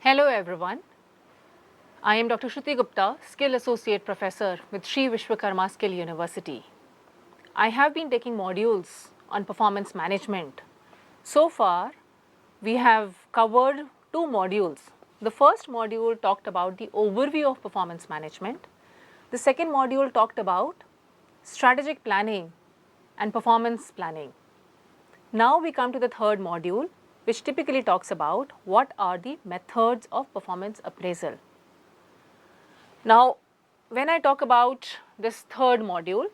Hello everyone. I am Dr.Shruti Gupta, Skill Associate Professor with Shri Vishwakarma Skill University. I have been taking modules on performance management. So far, we have covered two modules. The first module talked about the overview of performance management. The second module talked about strategic planning and performance planning. Now we come to the third module, which typically talks about what are the methods of performance appraisal. Now, when I talk about this third module,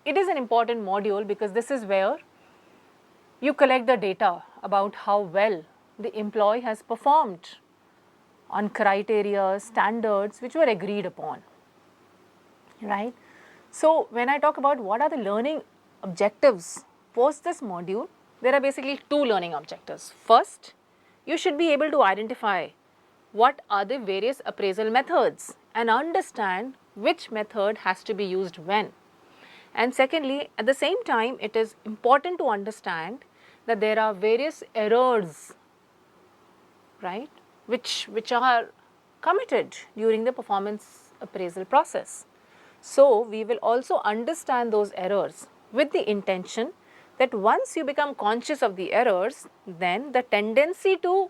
it is an important module because this is where you collect the data about how well the employee has performed on criteria, standards which were agreed upon, right? So, when I talk about what are the learning objectives post this module, there are basically two learning objectives. First, you should be able to identify what are the various appraisal methods and understand which method has to be used when. And secondly, at the same time, it is important to understand that there are various errors, right, which are committed during the performance appraisal process. So, we will also understand those errors with the intention that once you become conscious of the errors, then the tendency to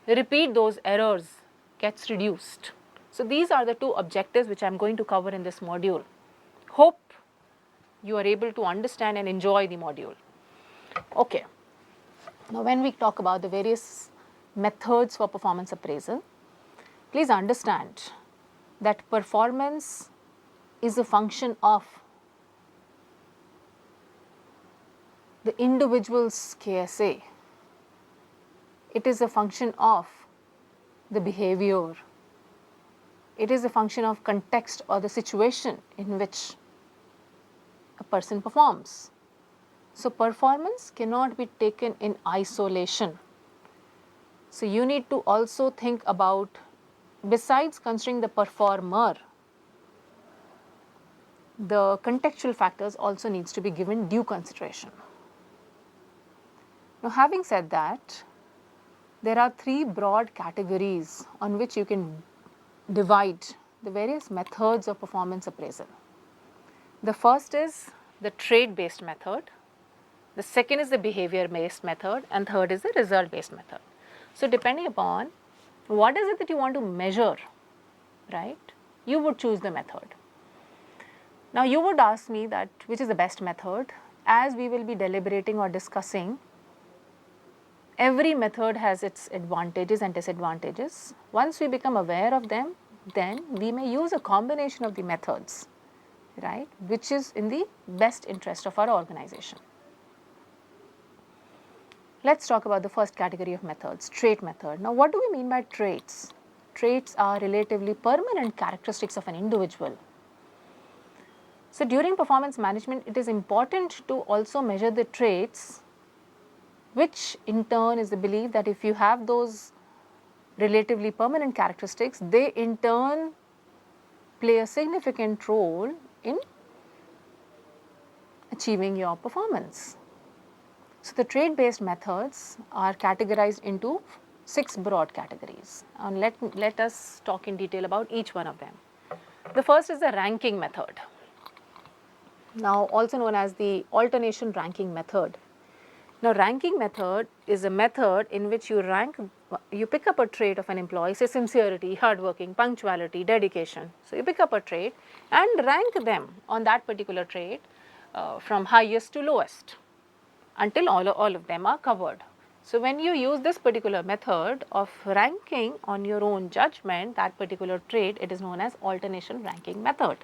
repeat those errors gets reduced. So, these are the two objectives which I am going to cover in this module. Hope you are able to understand and enjoy the module. Okay. Now, when we talk about the various methods for performance appraisal, please understand that performance is a function of the individual's KSA. It is a function of the behavior. It is a function of context or the situation in which a person performs. So, performance cannot be taken in isolation. So, you need to also think about, besides considering the performer, the contextual factors also needs to be given due consideration. Now, having said that, there are three broad categories on which you can divide the various methods of performance appraisal. The first is the trait-based method, the second is the behavior-based method, and third is the result-based method. So, depending upon what is it that you want to measure, right, you would choose the method. Now, you would ask me that which is the best method. As we will be deliberating or discussing, every method has its advantages and disadvantages. Once we become aware of them, then we may use a combination of the methods, right, which is in the best interest of our organization. Let's talk about the first category of methods, trait method. Now, what do we mean by traits? Traits are relatively permanent characteristics of an individual. So, during performance management, it is important to also measure the traits, which in turn is the belief that if you have those relatively permanent characteristics, they in turn play a significant role in achieving your performance. So, the trait-based methods are categorized into 6 broad categories, and let us talk in detail about each one of them. The first is the ranking method, now also known as the alternation ranking method. Now, ranking method is a method in which you pick up a trait of an employee, say sincerity, hardworking, punctuality, dedication. So, you pick up a trait and rank them on that particular trait from highest to lowest until all of them are covered. So, when you use this particular method of ranking on your own judgment that particular trait, it is known as alternation ranking method.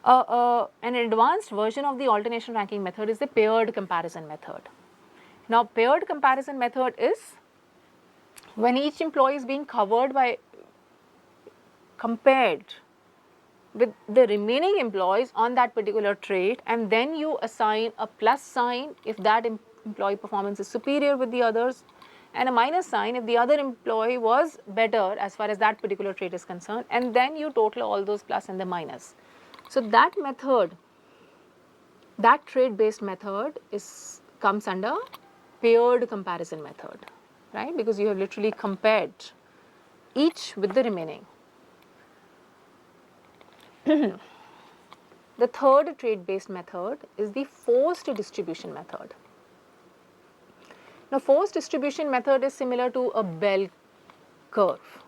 An advanced version of the alternation ranking method is the paired comparison method. Now, paired comparison method is when each employee is being compared with the remaining employees on that particular trait, and then you assign a plus sign if that employee performance is superior with the others, and a minus sign if the other employee was better as far as that particular trait is concerned, and then you total all those plus and the minus. So, that method, that trait based method comes under paired comparison method. right? Because you have literally compared each with the remaining. The third trait-based method is the forced distribution method. Now, forced distribution method is similar to a bell curve,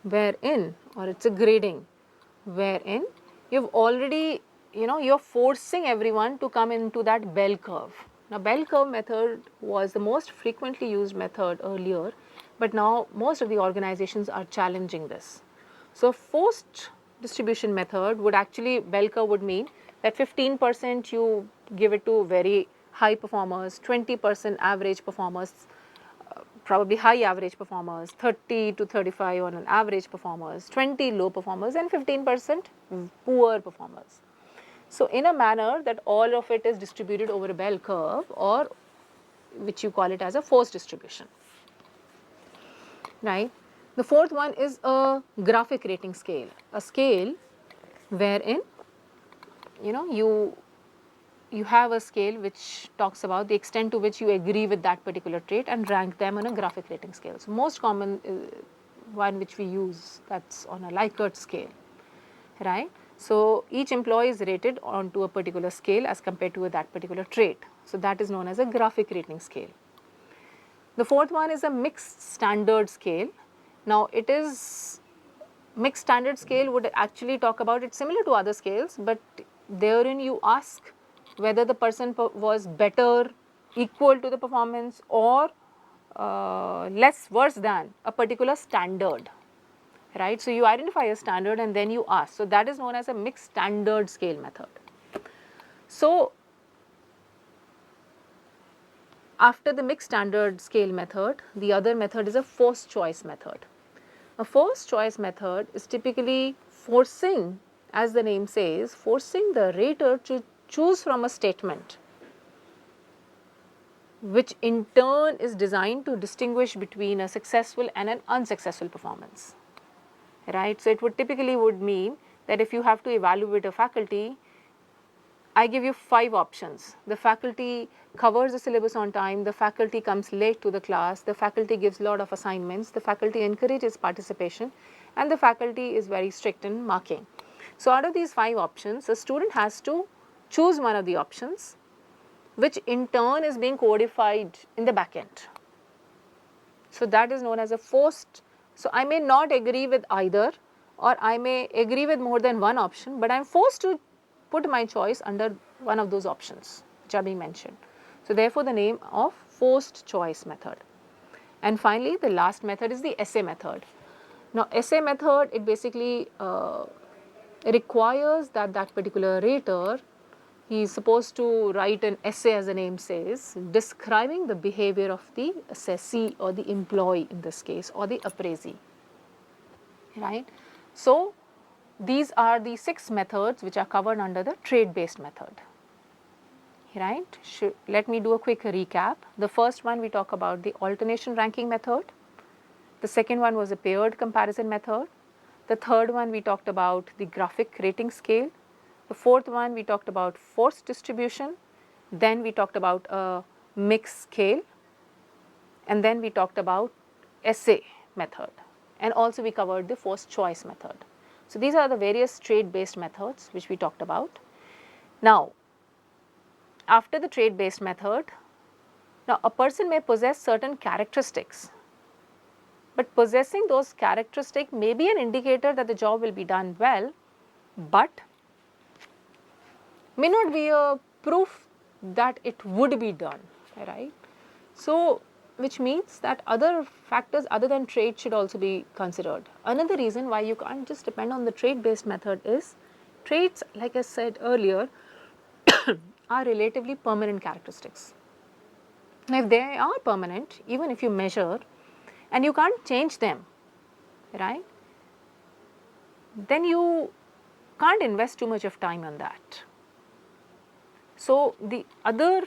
wherein, or it's a grading, wherein you've already, you're forcing everyone to come into that bell curve. Now, bell curve method was the most frequently used method earlier, but now most of the organizations are challenging this. So, forced distribution method would actually, bell curve would mean that 15% you give it to very high performers, 20% average performers, probably high average performers, 30 to 35 on an average performers, 20 low performers, and 15% poor performers. So, in a manner that all of it is distributed over a bell curve, or which you call it as a forced distribution, right? The fourth one is a graphic rating scale, a scale wherein you have a scale which talks about the extent to which you agree with that particular trait and rank them on a graphic rating scale. So, most common one which we use, that's on a Likert scale, right? So, each employee is rated onto a particular scale as compared to that particular trait. So, that is known as a graphic rating scale. The fourth one is a mixed standard scale. Now, it is mixed standard scale would actually talk about it similar to other scales, but therein you ask whether the person was better, equal to the performance, or less worse than a particular standard, right? So, you identify a standard and then you ask. So, that is known as a mixed standard scale method. So, after the mixed standard scale method, the other method is a forced choice method. A forced choice method is typically forcing, as the name says, forcing the rater to choose from a statement, which in turn is designed to distinguish between a successful and an unsuccessful performance, right? So, it would typically would mean that if you have to evaluate a faculty, I give you 5 options. The faculty covers the syllabus on time, the faculty comes late to the class, the faculty gives a lot of assignments, the faculty encourages participation, and the faculty is very strict in marking. So, out of these 5 options, a student has to choose one of the options, which in turn is being codified in the back end. So, that is known as a forced. So, I may not agree with either, or I may agree with more than one option, but I am forced to put my choice under one of those options which are being mentioned. So, therefore, the name of forced choice method. And finally, the last method is the essay method. Now, essay method, it basically requires that that particular rater, he is supposed to write an essay, as the name says, describing the behavior of the assessee or the employee in this case, or the appraisee, right. So, these are the 6 methods which are covered under the trait-based method, right. Let me do a quick recap. The first one, we talk about the alternation ranking method. The second one was a paired comparison method. The third one, we talked about the graphic rating scale. The fourth one, we talked about forced distribution. Then we talked about a mixed scale, and then we talked about essay method, and also we covered the forced choice method. So, these are the various trait-based methods which we talked about. Now, after the trait-based method, now a person may possess certain characteristics, but possessing those characteristics may be an indicator that the job will be done well, but may not be a proof that it would be done, right. So, which means that other factors other than trait should also be considered. Another reason why you can't just depend on the trait-based method is traits, like I said earlier, are relatively permanent characteristics. Now, if they are permanent, even if you measure and you can't change them, right, then you can't invest too much of time on that. So, the other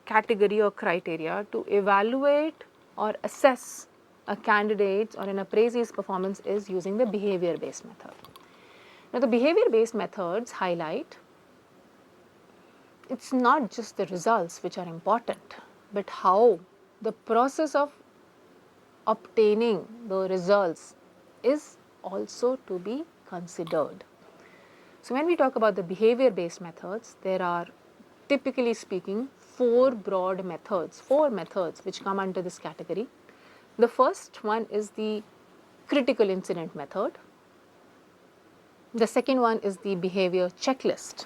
category or criteria to evaluate or assess a candidate's or an appraisee's performance is using the behavior based method. Now, the behavior based methods highlight it's not just the results which are important, but how the process of obtaining the results is also to be considered. So, when we talk about the behavior based methods, there are, typically speaking, four methods which come under this category. The first one is the critical incident method. The second one is the behavior checklist.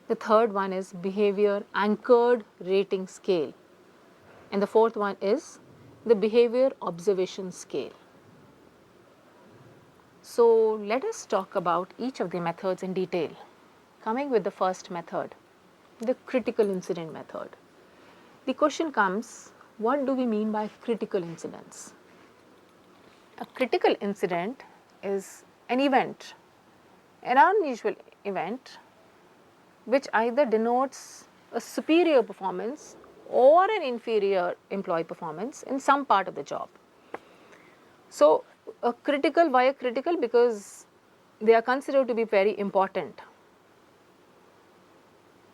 The third one is behavior anchored rating scale. And the fourth one is the behavior observation scale. So, let us talk about each of the methods in detail. Coming with the first method, the critical incident method. The question comes, what do we mean by critical incidents? A critical incident is an event, an unusual event which either denotes a superior performance or an inferior employee performance in some part of the job. So, why a critical? Because they are considered to be very important,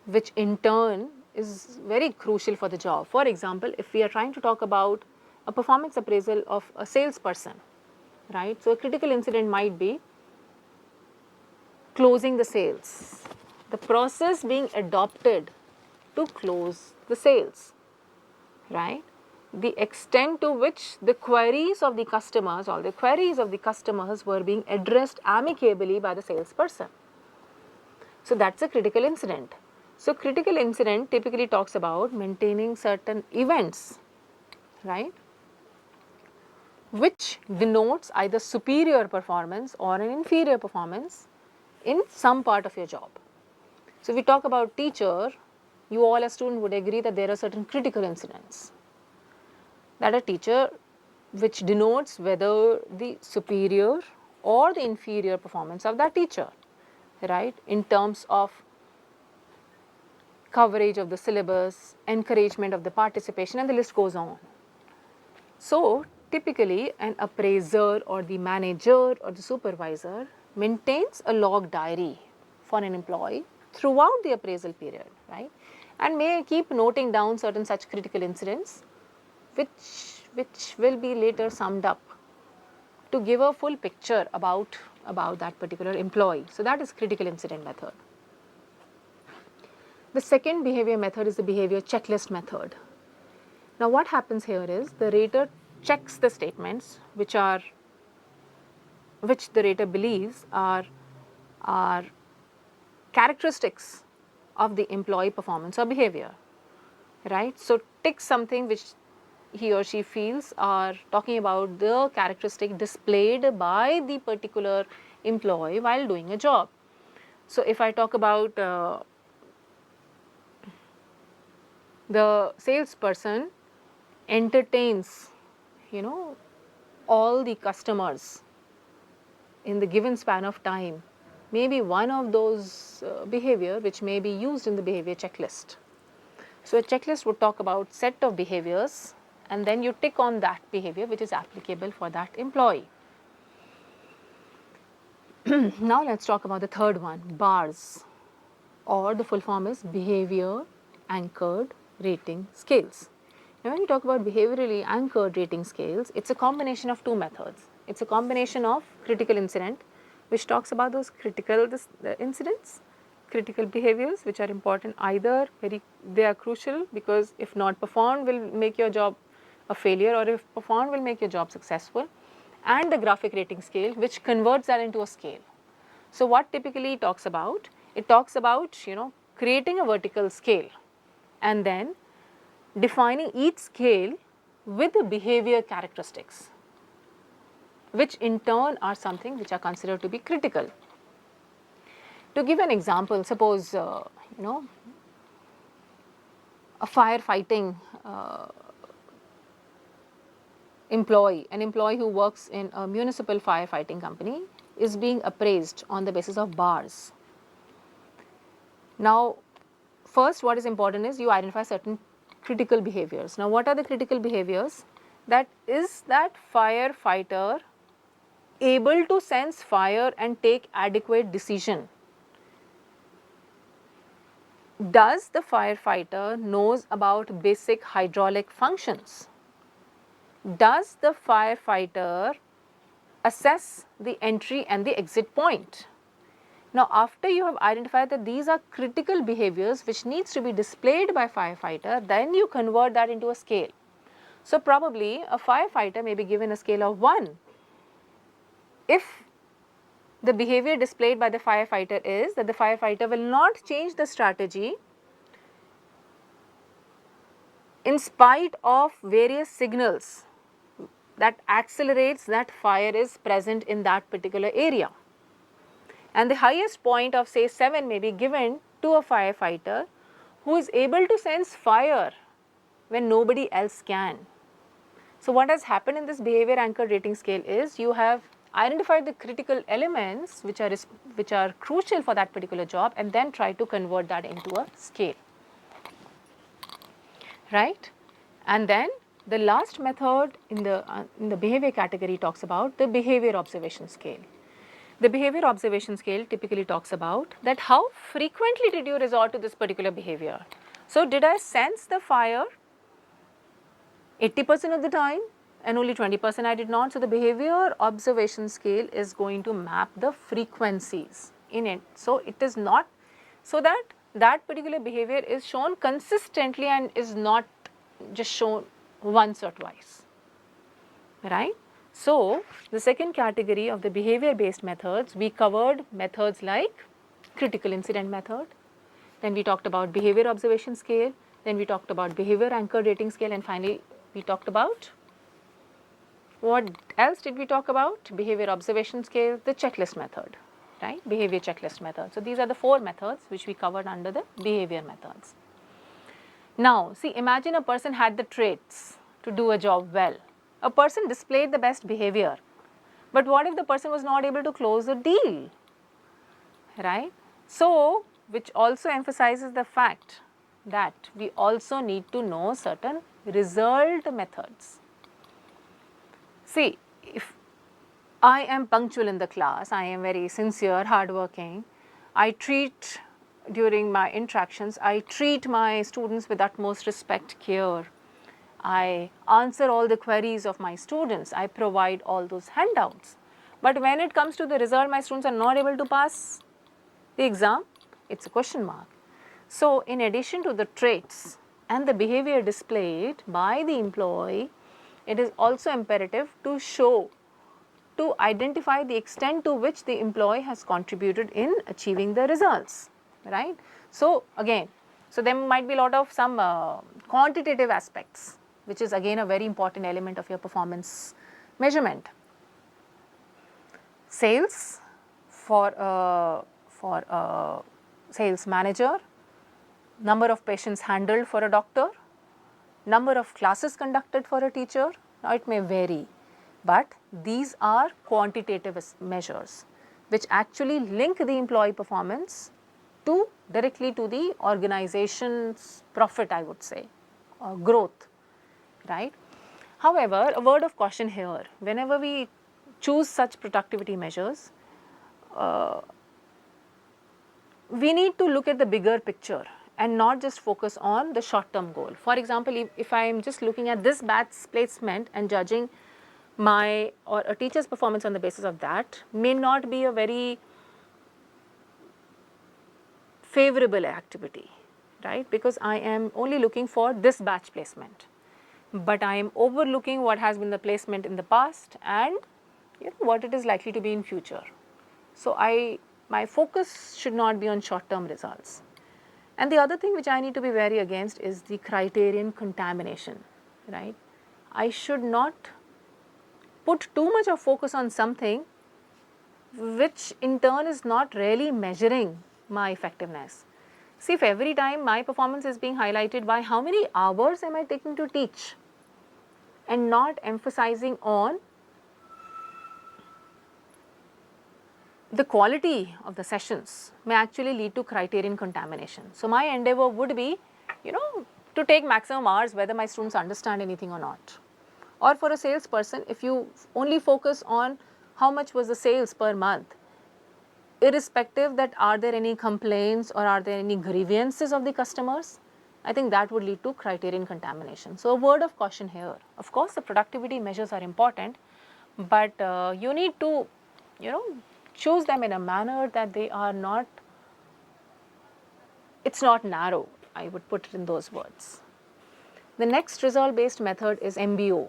which in turn is very crucial for the job. For example, if we are trying to talk about a performance appraisal of a salesperson, right? So, a critical incident might be closing the sales, the process being adopted to close the sales, right? The extent to which the queries of the customers or the queries of the customers were being addressed amicably by the salesperson. So, that is a critical incident. So, critical incident typically talks about maintaining certain events, right, which denotes either superior performance or an inferior performance in some part of your job. So, if we talk about teacher, you all as student would agree that there are certain critical incidents that a teacher, which denotes whether the superior or the inferior performance of that teacher, right, in terms of coverage of the syllabus, encouragement of the participation, and the list goes on. So, typically an appraiser or the manager or the supervisor maintains a log diary for an employee throughout the appraisal period, right, and may keep noting down certain such critical incidents which will be later summed up to give a full picture about that particular employee. So, that is critical incident method. The second behavior method is the behavior checklist method. Now, what happens here is the rater checks the statements which the rater believes are characteristics of the employee performance or behavior, right. So, tick something which he or she feels are talking about the characteristic displayed by the particular employee while doing a job. So, if I talk about the salesperson entertains, all the customers in the given span of time, maybe one of those behavior which may be used in the behavior checklist. So, a checklist would talk about set of behaviors and then you tick on that behavior which is applicable for that employee. Now, let us talk about the third one, BARS, or the full form is behavior anchored rating scales. Now, when you talk about behaviorally anchored rating scales, it is a combination of two methods. It is a combination of critical incident, which talks about those critical incidents, critical behaviors which are important, either they are crucial because if not performed will make your job a failure or if performed will make your job successful, and the graphic rating scale which converts that into a scale. So, what typically it talks about? It talks about creating a vertical scale and then defining each scale with the behavior characteristics, which in turn are something which are considered to be critical. To give an example, suppose a firefighting employee, an employee who works in a municipal firefighting company is being appraised on the basis of BARS. Now, first what is important is you identify certain critical behaviors. Now, what are the critical behaviors? That is that firefighter able to sense fire and take adequate decision. Does the firefighter knows about basic hydraulic functions? does the firefighter assess the entry and the exit point? Now, after you have identified that these are critical behaviors which needs to be displayed by firefighter, then you convert that into a scale. So, probably a firefighter may be given a scale of 1 if the behavior displayed by the firefighter is that the firefighter will not change the strategy in spite of various signals that accelerates that fire is present in that particular area. And the highest point of say 7 may be given to a firefighter who is able to sense fire when nobody else can. So, what has happened in this behavior anchored rating scale is you have identified the critical elements which are crucial for that particular job and then try to convert that into a scale, right? And then the last method in the behavior category talks about the behavior observation scale. The behavior observation scale typically talks about that how frequently did you resort to this particular behavior. So, did I sense the fire 80% of the time and only 20% I did not. So, the behavior observation scale is going to map the frequencies in it. So, it is not so that that particular behavior is shown consistently and is not just shown once or twice, right. So, the second category of the behavior based methods, we covered methods like critical incident method, then we talked about behavior observation scale, then we talked about behavior anchored rating scale, and finally we talked about what else did we talk about? Behavior observation scale, the checklist method, right, behavior checklist method. So, these are the 4 methods which we covered under the behavior methods. Now, see, imagine a person had the traits to do a job well. A person displayed the best behavior, but what if the person was not able to close a deal, right? So, which also emphasizes the fact that we also need to know certain result methods. See, if I am punctual in the class, I am very sincere, hardworking, I treat during my interactions, I treat my students with utmost respect, care, I answer all the queries of my students, I provide all those handouts. But when it comes to the result, my students are not able to pass the exam, it's a question mark. So, in addition to the traits and the behavior displayed by the employee, it is also imperative to show, to identify the extent to which the employee has contributed in achieving the results, right. So, again, so there might be a lot of some quantitative aspects, which is again a very important element of your performance measurement. Sales for a sales manager, number of patients handled for a doctor, number of classes conducted for a teacher, now it may vary, but these are quantitative measures which actually link the employee performance to directly to the organization's profit, I would say, or growth, right. However, a word of caution here, whenever we choose such productivity measures, we need to look at the bigger picture and not just focus on the short term goal. For example, if I am just looking at this batch placement and judging my or a teacher's performance on the basis of that may not be a very favorable activity, right, because I am only looking for this batch placement, but I am overlooking what has been the placement in the past and what it is likely to be in future. So, my focus should not be on short term results. And the other thing which I need to be wary against is the criterion contamination, right. I should not put too much of focus on something which in turn is not really measuring my effectiveness. See, if every time my performance is being highlighted by how many hours am I taking to teach and not emphasizing on the quality of the sessions may actually lead to criterion contamination. So, my endeavor would be, to take maximum hours whether my students understand anything or not. Or for a salesperson, if you only focus on how much was the sales per month, irrespective that are there any complaints or are there any grievances of the customers, I think that would lead to criterion contamination. So, a word of caution here. Of course, the productivity measures are important, but you need to, choose them in a manner that they are not, it's not narrow. I would put it in those words. The next result based method is MBO.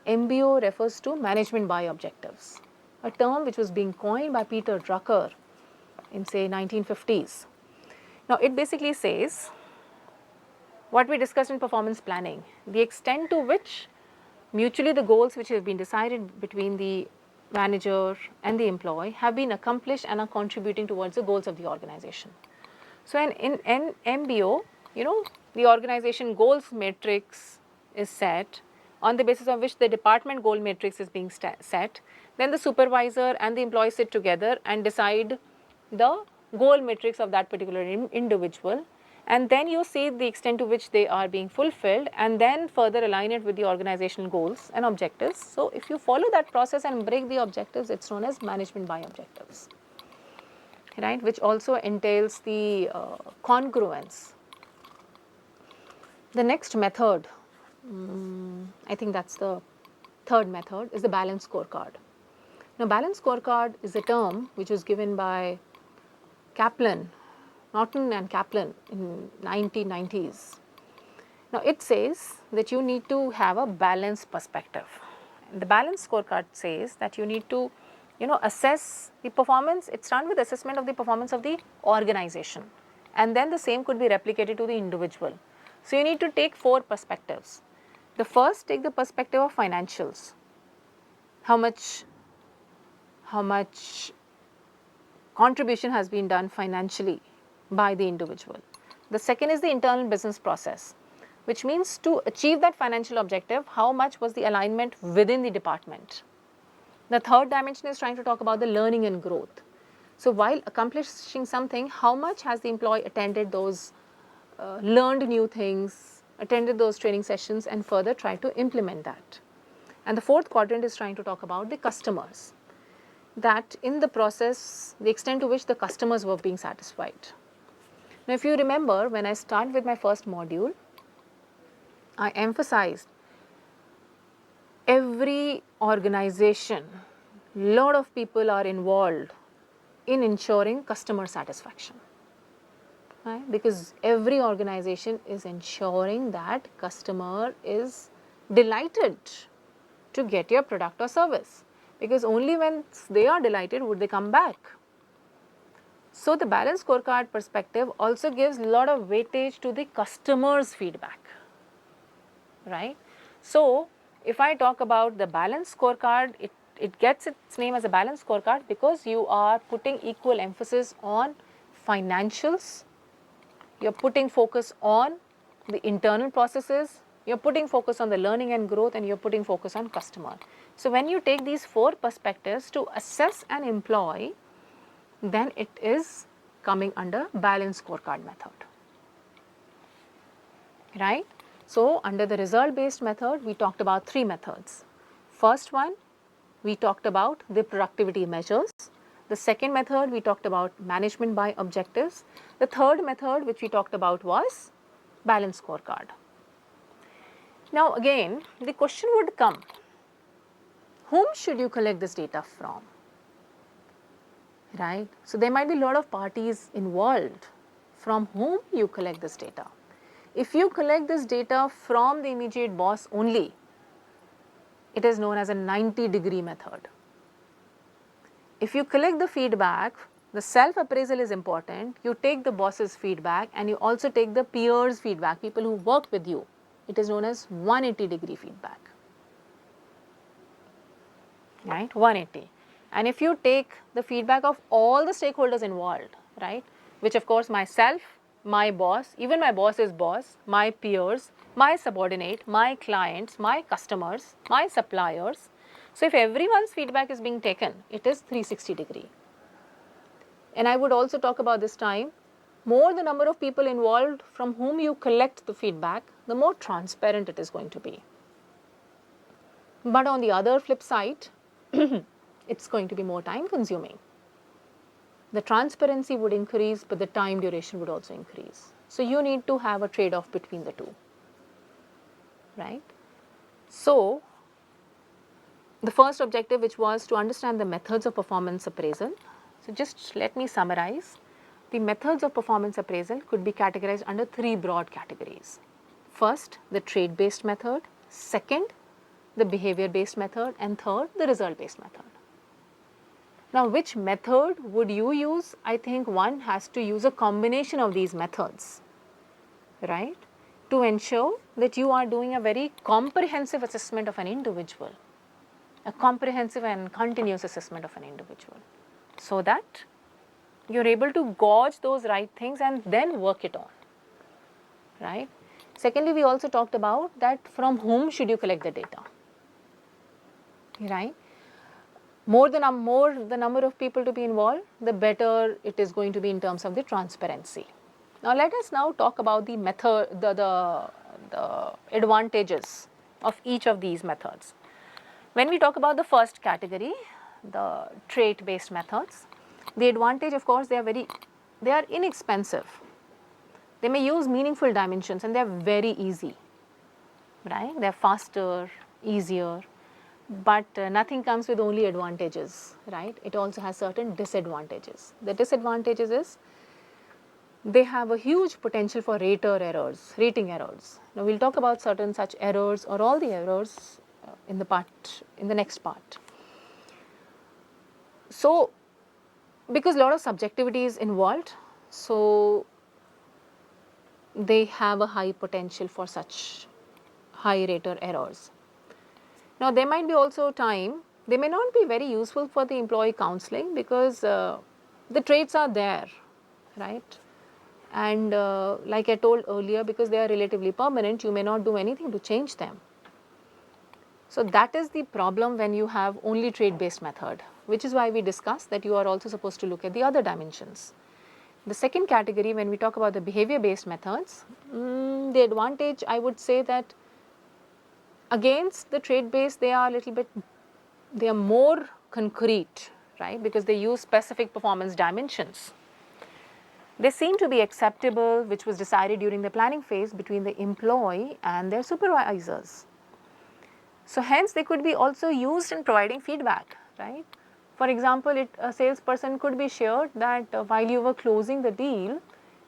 MBO refers to management by objectives, a term which was being coined by Peter Drucker in say 1950s. Now, it basically says what we discussed in performance planning, the extent to which mutually the goals which have been decided between the manager and the employee have been accomplished and are contributing towards the goals of the organization. So, in MBO, the organization goals matrix is set, on the basis of which the department goal matrix is being set. Then the supervisor and the employee sit together and decide the goal matrix of that particular individual, and then you see the extent to which they are being fulfilled, and then further align it with the organizational goals and objectives. So, if you follow that process and break the objectives, it is known as management by objectives, right, which also entails the congruence. The next method, I think that is the third method, is the balanced scorecard. Now, balanced scorecard is a term which was given by Norton and Kaplan in 1990s. Now, it says that you need to have a balanced perspective. The balanced scorecard says that you need to, assess the performance. It's done with assessment of the performance of the organization, and then the same could be replicated to the individual. So, you need to take 4 perspectives. The first, take the perspective of financials. How much contribution has been done financially by the individual. The second is the internal business process, which means to achieve that financial objective, how much was the alignment within the department. The third dimension is trying to talk about the learning and growth. So, while accomplishing something, how much has the employee attended those, learned new things, attended those training sessions, and further try to implement that. And the fourth quadrant is trying to talk about the customers, that in the process, the extent to which the customers were being satisfied. Now, if you remember, when I started with my first module, I emphasized every organization, lot of people are involved in ensuring customer satisfaction, right? Because every organization is ensuring that customer is delighted to get your product or service, because only when they are delighted would they come back. So, the balanced scorecard perspective also gives a lot of weightage to the customer's feedback, right. So, if I talk about the balanced scorecard, it gets its name as a balanced scorecard because you are putting equal emphasis on financials, you are putting focus on the internal processes, you are putting focus on the learning and growth, and you are putting focus on customer. So, when you take these 4 perspectives to assess an employee, then it is coming under balanced scorecard method, right. So, under the result based method, we talked about 3 methods. First one, we talked about the productivity measures. The second method, we talked about management by objectives. The third method which we talked about was balanced scorecard. Now, again, the question would come, whom should you collect this data from, right. So, there might be a lot of parties involved from whom you collect this data. If you collect this data from the immediate boss only, it is known as a 90-degree method. If you collect the feedback, the self-appraisal is important, you take the boss's feedback and you also take the peers' feedback, people who work with you, it is known as 180-degree feedback, right, 180. And if you take the feedback of all the stakeholders involved, right, which of course myself, my boss, even my boss's boss, my peers, my subordinate, my clients, my customers, my suppliers. So, if everyone's feedback is being taken, it is 360-degree. And I would also talk about this time, more the number of people involved from whom you collect the feedback, the more transparent it is going to be. But on the other flip side, it's going to be more time consuming. The transparency would increase, but the time duration would also increase. So you need to have a trade-off between the two, right? So the first objective, which was to understand the methods of performance appraisal. So just let me summarize. The methods of performance appraisal could be categorized under three broad categories. First, the trait-based method. Second, the behavior-based method. And third, the result-based method. Now, which method would you use? I think one has to use a combination of these methods, right, to ensure that you are doing a very comprehensive assessment of an individual, a comprehensive and continuous assessment of an individual, so that you are able to gauge those right things and then work it on, right. Secondly, we also talked about that from whom should you collect the data, right. More the number of people to be involved, the better it is going to be in terms of the transparency. Now let us now talk about the method, the advantages of each of these methods. When we talk about the first category, the trait-based methods, the advantage, of course, they are inexpensive. They may use meaningful dimensions and they are very easy, right? They are faster, easier. But nothing comes with only advantages, right? It also has certain disadvantages. The disadvantages is they have a huge potential for rating errors. Now we'll talk about certain such errors or all the errors in the next part. So because a lot of subjectivity is involved, so they have a high potential for such high rater errors. Now there might be also time, they may not be very useful for the employee counseling because the traits are there, right. And like I told earlier, because they are relatively permanent, you may not do anything to change them. So that is the problem when you have only trait-based method, which is why we discussed that you are also supposed to look at the other dimensions. The second category, when we talk about the behavior-based methods, the advantage, I would say that against the trait-based, they are more concrete, right, because they use specific performance dimensions. They seem to be acceptable, which was decided during the planning phase between the employee and their supervisors. So hence they could be also used in providing feedback, right. For example, a salesperson could be shared that while you were closing the deal,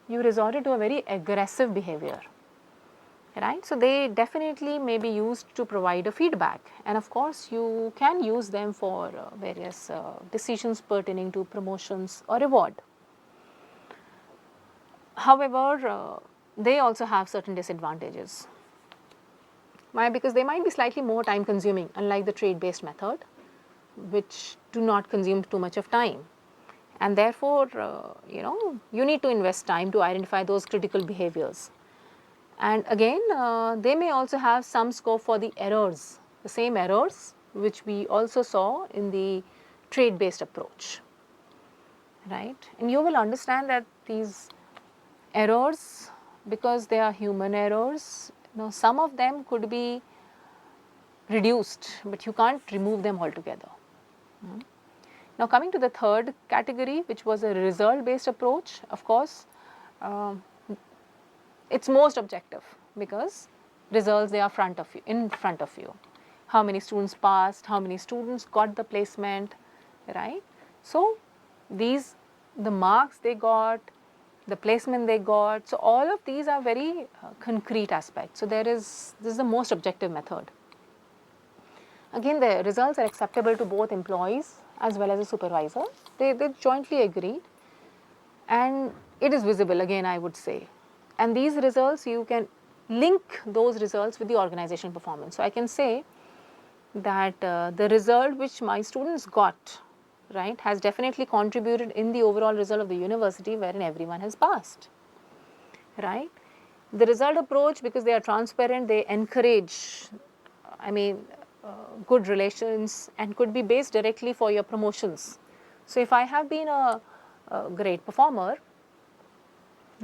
you resorted to a very aggressive behavior, right. So they definitely may be used to provide a feedback, and of course you can use them for various decisions pertaining to promotions or reward. However, they also have certain disadvantages. Why? Because they might be slightly more time consuming, unlike the trait-based method, which do not consume too much of time. And therefore, you need to invest time to identify those critical behaviors. And again, they may also have some scope for the errors, the same errors which we also saw in the trait-based approach, right. And you will understand that these errors, because they are human errors, some of them could be reduced, but you can't remove them altogether. Now coming to the third category, which was a result-based approach, of course, it's most objective because results, they are in front of you. How many students passed, how many students got the placement, right? So the marks they got, the placement they got, so all of these are very concrete aspects. So this is the most objective method. Again, the results are acceptable to both employees as well as the supervisor. They jointly agreed, and it is visible, again I would say. And these results, you can link those results with the organization performance. So I can say that the result which my students got, right, has definitely contributed in the overall result of the university wherein everyone has passed, right. The result approach, because they are transparent, they encourage, good relations and could be based directly for your promotions. So if I have been a great performer,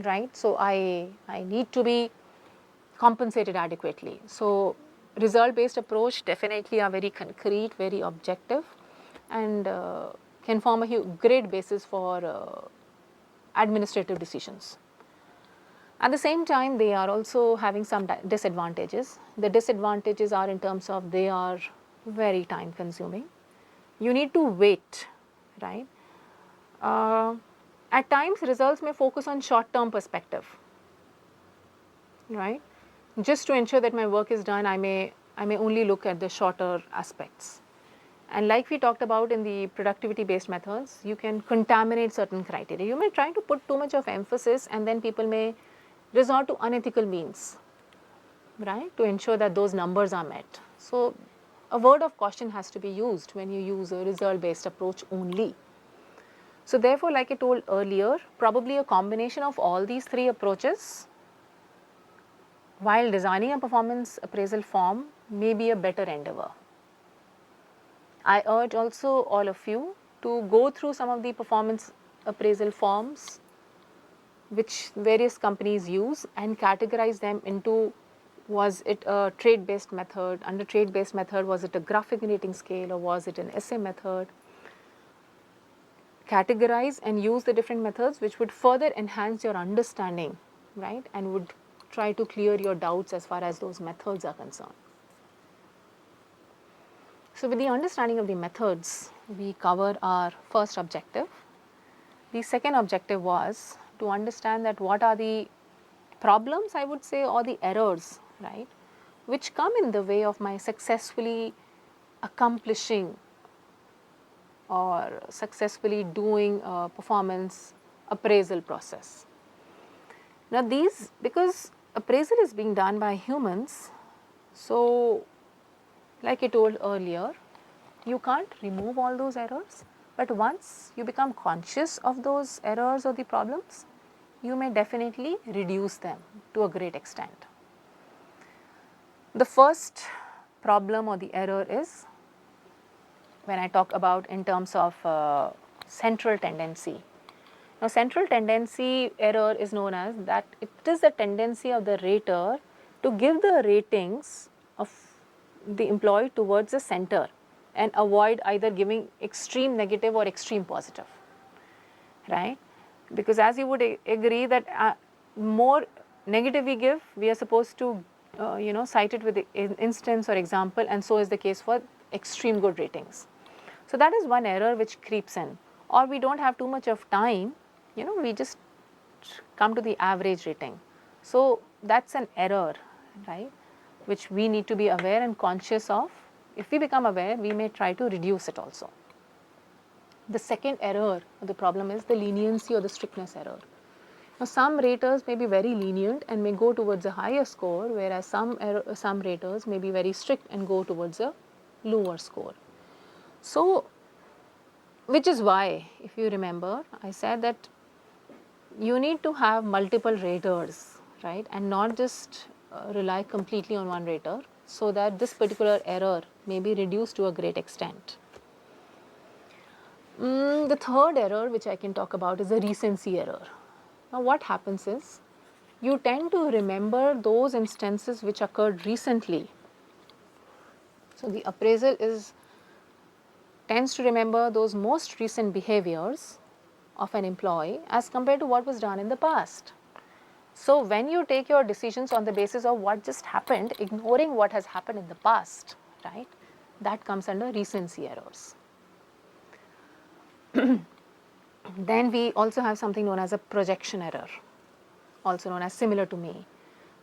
right, so I need to be compensated adequately. So result based approach definitely are very concrete, very objective, and can form a great basis for administrative decisions. At the same time, they are also having some disadvantages. The disadvantages are in terms of they are very time consuming. You need to wait, right? At times, results may focus on short term perspective, right? Just to ensure that my work is done, I may only look at the shorter aspects. And like we talked about in the productivity based methods, you can contaminate certain criteria. You may try to put too much of emphasis, and then people may resort to unethical means, right, to ensure that those numbers are met. So, a word of caution has to be used when you use a result based approach only. So, therefore, like I told earlier, probably a combination of all these three approaches while designing a performance appraisal form may be a better endeavor. I urge also all of you to go through some of the performance appraisal forms which various companies use and categorize them into, was it a trait based method, under trait based method was it a graphic rating scale, or was it an essay method. Categorize and use the different methods which would further enhance your understanding, right, and would try to clear your doubts as far as those methods are concerned. So, with the understanding of the methods, we cover our first objective. The second objective was to understand that what are the problems, I would say, or the errors, right, which come in the way of my successfully accomplishing or successfully doing a performance appraisal process. Now, these, because appraisal is being done by humans, so like I told earlier, you can't remove all those errors, but once you become conscious of those errors or the problems, you may definitely reduce them to a great extent. The first problem or the error is when I talk about in terms of central tendency. Now, central tendency error is known as that it is the tendency of the rater to give the ratings of the employee towards the center and avoid either giving extreme negative or extreme positive, right? Because as you would agree that more negative we give, we are supposed to cite it with the instance or example, and so is the case for extreme good ratings. So, that is one error which creeps in, or we do not have too much of time, we just come to the average rating. So, that is an error, right, which we need to be aware and conscious of. If we become aware, we may try to reduce it also. The second error or the problem is the leniency or the strictness error. Now, some raters may be very lenient and may go towards a higher score, whereas some raters may be very strict and go towards a lower score. So, which is why, if you remember, I said that you need to have multiple raters, right, and not just rely completely on one rater, so that this particular error may be reduced to a great extent. The third error which I can talk about is the recency error. Now, what happens is you tend to remember those instances which occurred recently. So, the appraisal tends to remember those most recent behaviors of an employee as compared to what was done in the past. So, when you take your decisions on the basis of what just happened, ignoring what has happened in the past, right, that comes under recency errors. Then we also have something known as a projection error, also known as similar to me.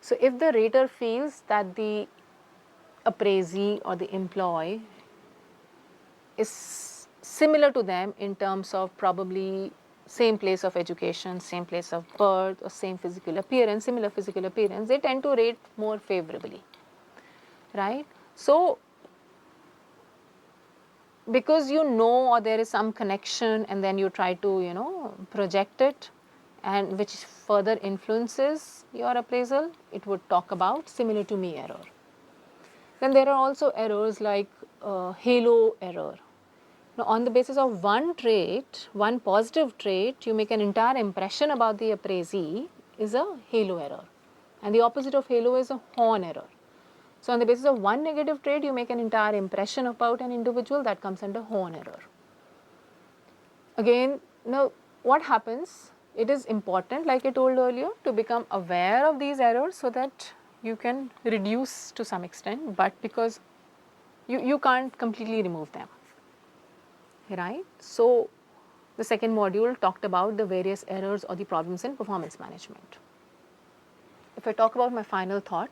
So, if the rater feels that the appraisee or the employee is similar to them in terms of probably same place of education, same place of birth, or same physical appearance, similar physical appearance, they tend to rate more favorably, right. So, because or there is some connection and then you try to project it, and which further influences your appraisal, it would talk about similar to me error. Then there are also errors like halo error. Now, on the basis of one trait, one positive trait, you make an entire impression about the appraisee is a halo error, and the opposite of halo is a horn error. So, on the basis of one negative trait, you make an entire impression about an individual, that comes under horn error. Again, now what happens it is important, like I told earlier, to become aware of these errors so that you can reduce to some extent, but because you can't completely remove them, right. So, the second module talked about the various errors or the problems in performance management. If I talk about my final thought,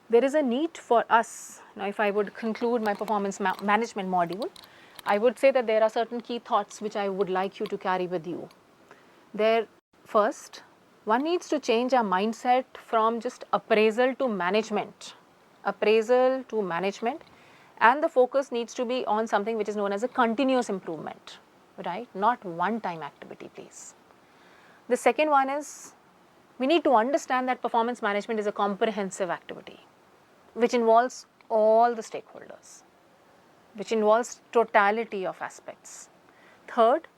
there is a need for us, now if I would conclude my performance management module, I would say that there are certain key thoughts which I would like you to carry with you. There, first, one needs to change our mindset from just appraisal to management, and the focus needs to be on something which is known as a continuous improvement, right, not one time activity, please. The second one is, we need to understand that performance management is a comprehensive activity which involves all the stakeholders, which involves totality of aspects. Third,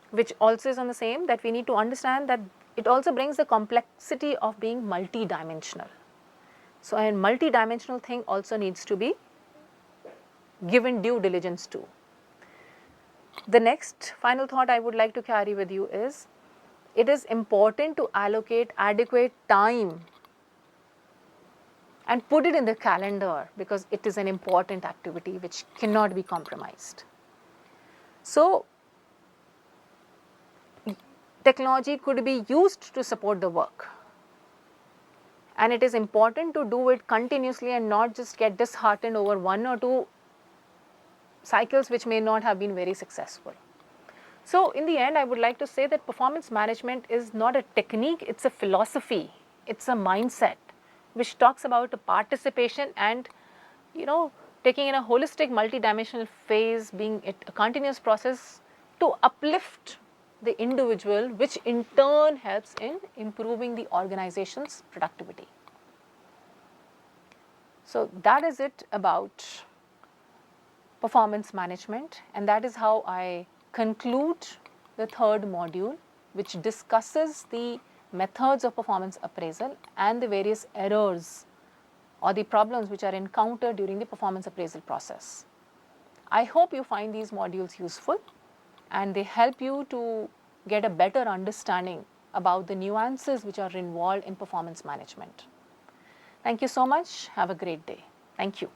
which also is on the same, that we need to understand that it also brings the complexity of being multidimensional. So, a multidimensional thing also needs to be given due diligence to. The next final thought I would like to carry with you is, it is important to allocate adequate time and put it in the calendar, because it is an important activity which cannot be compromised. So, technology could be used to support the work, and it is important to do it continuously and not just get disheartened over one or two cycles which may not have been very successful. So, in the end, I would like to say that performance management is not a technique, it is a philosophy, it is a mindset which talks about a participation and, taking in a holistic multidimensional phase, being it a continuous process to uplift the individual, which in turn helps in improving the organization's productivity. So, that is it about performance management, and that is how I conclude the third module, which discusses the methods of performance appraisal and the various errors or the problems which are encountered during the performance appraisal process. I hope you find these modules useful and they help you to get a better understanding about the nuances which are involved in performance management. Thank you so much. Have a great day. Thank you.